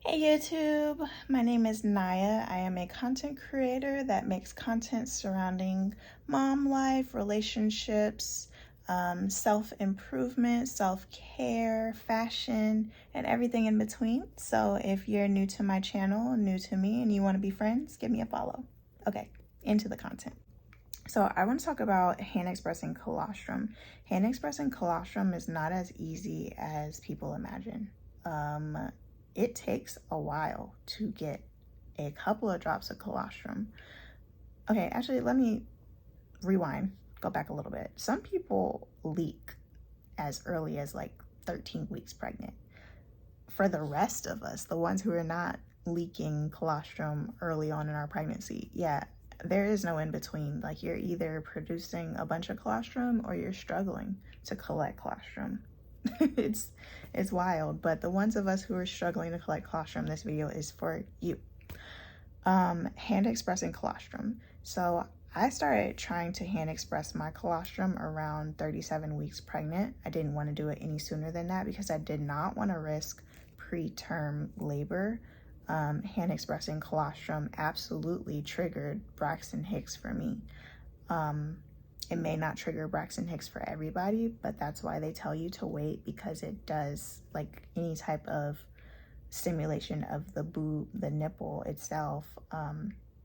Hey YouTube, my name is Naya. I am a content creator that makes content surrounding mom life, relationships, self-improvement, self-care, fashion, and everything in between. So if you're new to my channel, new to me, and you want to be friends, give me a follow. Okay, into the content. So I want to talk about hand expressing colostrum. Hand expressing colostrum is not as easy as people imagine. It takes a while to get a couple of drops of colostrum. Okay, actually, let me rewind, go back a little bit. Some people leak as early as like 13 weeks pregnant. For the rest of us, the ones who are not leaking colostrum early on in our pregnancy, yeah, there is no in between. Like, you're either producing a bunch of colostrum or you're struggling to collect colostrum. it's wild, but the ones of us who are struggling to collect colostrum, this video is for you. Hand expressing colostrum. So I started trying to hand express my colostrum around 37 weeks pregnant. I didn't want to do it any sooner than that because I did not want to risk preterm labor. Hand expressing colostrum absolutely triggered Braxton Hicks for me. It may not trigger Braxton Hicks for everybody, but that's why they tell you to wait, because it does, like any type of stimulation of the boob, the nipple itself,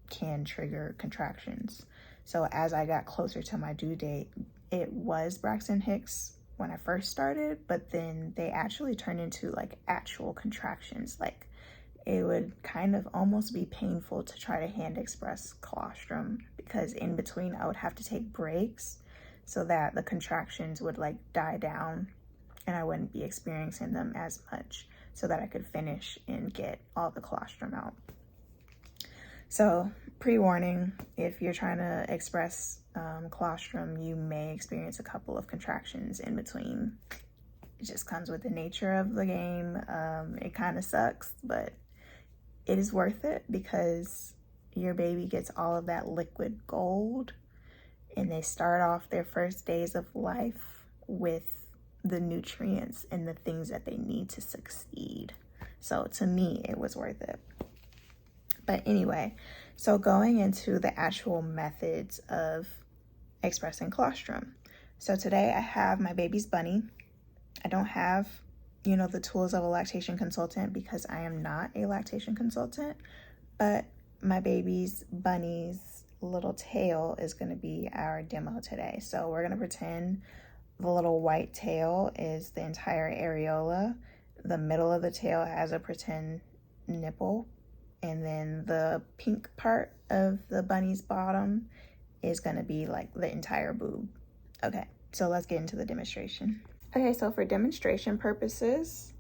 can trigger contractions. So as I got closer to my due date, it was Braxton Hicks when I first started, but then they actually turned into like actual contractions. Like, it would kind of almost be painful to try to hand express colostrum, because in between I would have to take breaks so that the contractions would like die down and I wouldn't be experiencing them as much, so that I could finish and get all the colostrum out. So pre-warning, if you're trying to express colostrum, you may experience a couple of contractions in between. It just comes with the nature of the game. It kind of sucks, but it is worth it, because your baby gets all of that liquid gold and they start off their first days of life with the nutrients and the things that they need to succeed. So to me, it was worth it. But anyway, so going into the actual methods of expressing colostrum. So today I have my baby's bunny. I don't have, the tools of a lactation consultant, because I am not a lactation consultant, but my baby's bunny's little tail is going to be our demo today. So we're going to pretend the little white tail is the entire areola. The middle of the tail has a pretend nipple, and then the pink part of the bunny's bottom is going to be like the entire boob. Okay, so let's get into the demonstration. Okay, so for demonstration purposes,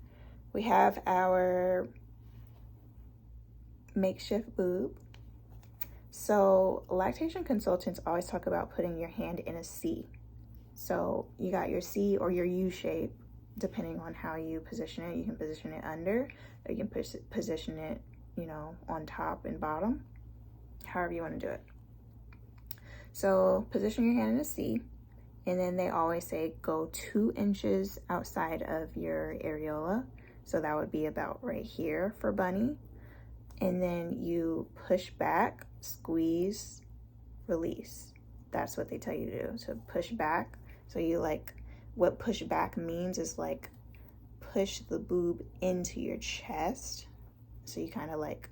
we have our makeshift boob. So lactation consultants always talk about putting your hand in a C. So you got your C or your U shape, depending on how you position it. You can position it under, or you can position it, on top and bottom, however you want to do it. So position your hand in a C. And then they always say go 2 inches outside of your areola. So that would be about right here for bunny. And then you push back, squeeze, release. That's what they tell you to do. So push back. So you what push back means is like push the boob into your chest. So you kind of like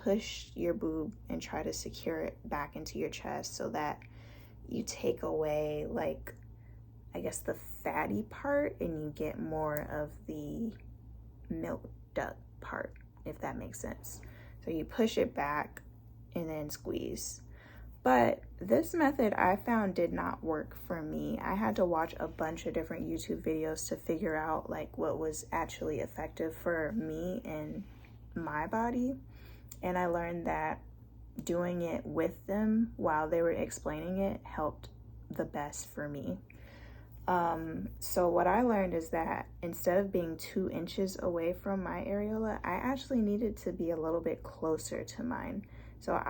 push your boob and try to secure it back into your chest, so that you take away the fatty part and you get more of the milk duct part, if that makes sense. So you push it back and then squeeze. But this method I found did not work for me. I had to watch a bunch of different YouTube videos to figure out what was actually effective for me and my body. And I learned that doing it with them while they were explaining it helped the best for me. So what I learned is that instead of being 2 inches away from my areola, I actually needed to be a little bit closer to mine. So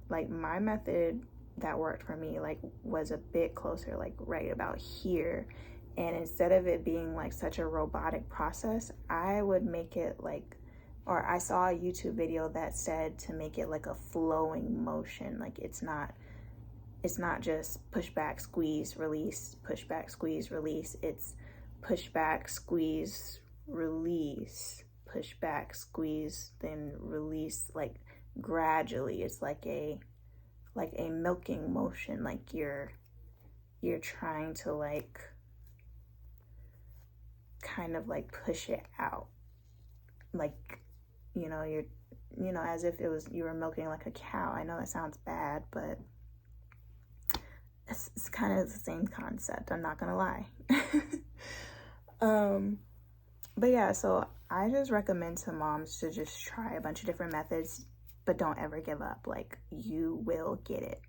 my method that worked for me was a bit closer, right about here. And instead of it being such a robotic process, I would make it or I saw a YouTube video that said to make it like a flowing motion. Like it's not just push back, squeeze, release, push back, squeeze, release. It's push back, squeeze, release, push back, squeeze, then release, like gradually. It's like a milking motion, like you're trying to like kind of like push it out, like you're as if you were milking like a cow. I know that sounds bad, but it's kind of the same concept, I'm not gonna lie. But yeah, so I just recommend to moms to just try a bunch of different methods, but don't ever give up. Like, you will get it.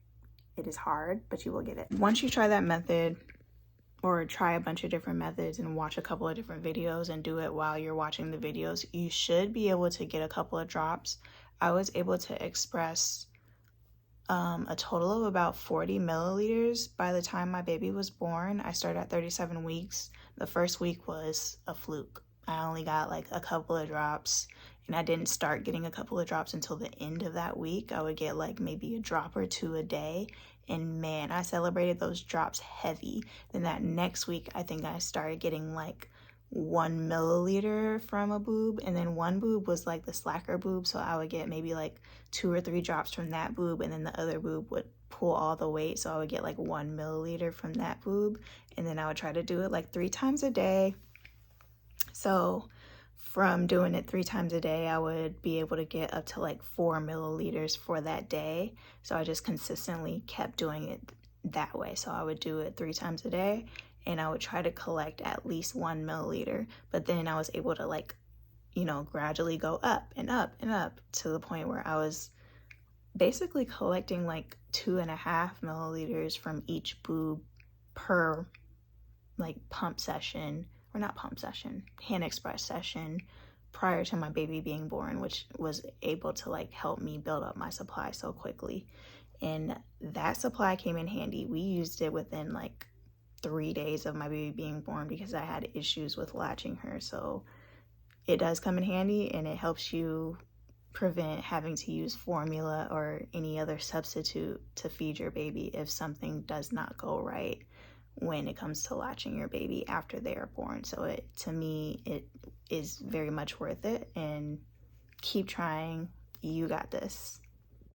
It is hard, but you will get it. Once you try that method, or try a bunch of different methods and watch a couple of different videos and do it while you're watching the videos, you should be able to get a couple of drops. I was able to express a total of about 40 milliliters by the time my baby was born. I started at 37 weeks. The first week was a fluke. I only got like a couple of drops, and I didn't start getting a couple of drops until the end of that week. I would get like maybe a drop or two a day, and man, I celebrated those drops heavy. Then that next week, I think I started getting like 1 milliliter from a boob, and then one boob was like the slacker boob, so I would get maybe like 2 or 3 drops from that boob, and then the other boob would pull all the weight, so I would get like 1 milliliter from that boob, and then I would try to do it like 3 times a day. So from doing it 3 times a day, I would be able to get up to like 4 milliliters for that day. So I just consistently kept doing it that way. So I would do it 3 times a day, and I would try to collect at least 1 milliliter. But then I was able to like, gradually go up and up and up to the point where I was basically collecting like 2.5 milliliters from each boob per like hand express session prior to my baby being born, which was able to like help me build up my supply so quickly. And that supply came in handy. We used it within like 3 days of my baby being born because I had issues with latching her. So it does come in handy, and it helps you prevent having to use formula or any other substitute to feed your baby if something does not go right when it comes to latching your baby after they are born. So to me, it is very much worth it, and keep trying. You got this.